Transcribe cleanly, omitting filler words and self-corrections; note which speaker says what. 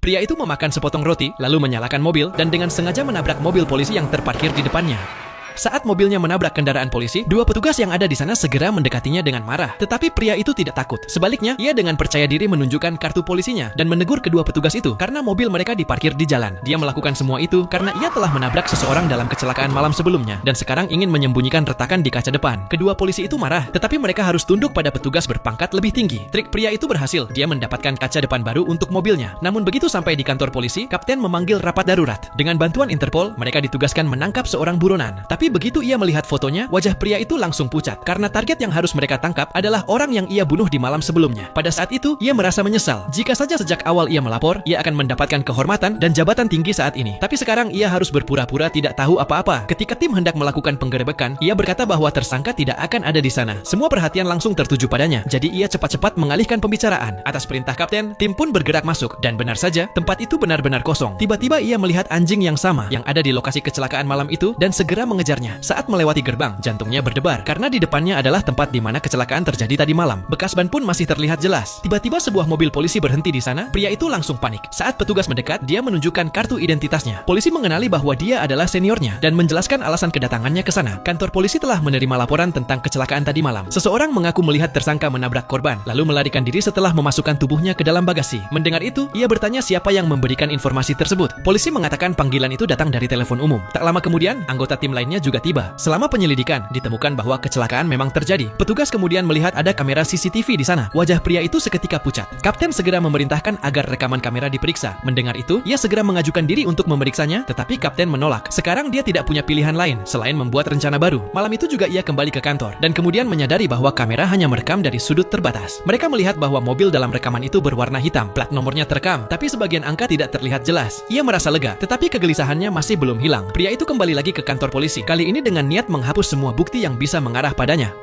Speaker 1: Pria itu memakan sepotong roti, lalu menyalakan mobil, dan dengan sengaja menabrak mobil polisi yang terparkir di depannya. Saat mobilnya menabrak kendaraan polisi, dua petugas yang ada di sana segera mendekatinya dengan marah. Tetapi pria itu tidak takut. Sebaliknya, ia dengan percaya diri menunjukkan kartu polisinya dan menegur kedua petugas itu karena mobil mereka diparkir di jalan. Dia melakukan semua itu karena ia telah menabrak seseorang dalam kecelakaan malam sebelumnya dan sekarang ingin menyembunyikan retakan di kaca depan. Kedua polisi itu marah, tetapi mereka harus tunduk pada petugas berpangkat lebih tinggi. Trik pria itu berhasil. Dia mendapatkan kaca depan baru untuk mobilnya. Namun begitu sampai di kantor polisi, kapten memanggil rapat darurat. Dengan bantuan Interpol, mereka ditugaskan menangkap seorang buronan. Tapi begitu ia melihat fotonya, wajah pria itu langsung pucat karena target yang harus mereka tangkap adalah orang yang ia bunuh di malam sebelumnya. Pada saat itu, ia merasa menyesal. Jika saja sejak awal ia melapor, ia akan mendapatkan kehormatan dan jabatan tinggi saat ini. Tapi sekarang ia harus berpura-pura tidak tahu apa-apa. Ketika tim hendak melakukan penggerebekan, ia berkata bahwa tersangka tidak akan ada di sana. Semua perhatian langsung tertuju padanya. Jadi ia cepat-cepat mengalihkan pembicaraan. Atas perintah kapten, tim pun bergerak masuk. Dan benar saja, tempat itu benar-benar kosong. Tiba-tiba ia melihat anjing yang sama yang ada di lokasi kecelakaan malam itu dan segera mengejarnya. Saat melewati gerbang, jantungnya berdebar karena di depannya adalah tempat di mana kecelakaan terjadi tadi malam. Bekas ban pun masih terlihat jelas. Tiba-tiba sebuah mobil polisi berhenti di sana. Pria itu langsung panik. Saat petugas mendekat, dia menunjukkan kartu identitasnya. Polisi mengenali bahwa dia adalah seniornya dan menjelaskan alasan kedatangannya ke sana. Kantor polisi telah menerima laporan tentang kecelakaan tadi malam. Seseorang mengaku melihat tersangka menabrak korban, lalu melarikan diri setelah memasukkan tubuhnya ke dalam bagasi. Mendengar itu, ia bertanya siapa yang memberikan informasi tersebut. Polisi mengatakan panggilan itu datang dari telepon umum. Tak lama kemudian, anggota tim lainnya juga tiba. Selama penyelidikan, ditemukan bahwa kecelakaan memang terjadi. Petugas kemudian melihat ada kamera CCTV di sana. Wajah pria itu seketika pucat. Kapten segera memerintahkan agar rekaman kamera diperiksa. Mendengar itu, ia segera mengajukan diri untuk memeriksanya, tetapi kapten menolak. Sekarang dia tidak punya pilihan lain selain membuat rencana baru. Malam itu juga ia kembali ke kantor dan kemudian menyadari bahwa kamera hanya merekam dari sudut terbatas. Mereka melihat bahwa mobil dalam rekaman itu berwarna hitam. Plat nomornya terekam, tapi sebagian angka tidak terlihat jelas. Ia merasa lega, tetapi kegelisahannya masih belum hilang. Pria itu kembali lagi ke kantor polisi. Kali ini dengan niat menghapus semua bukti yang bisa mengarah padanya.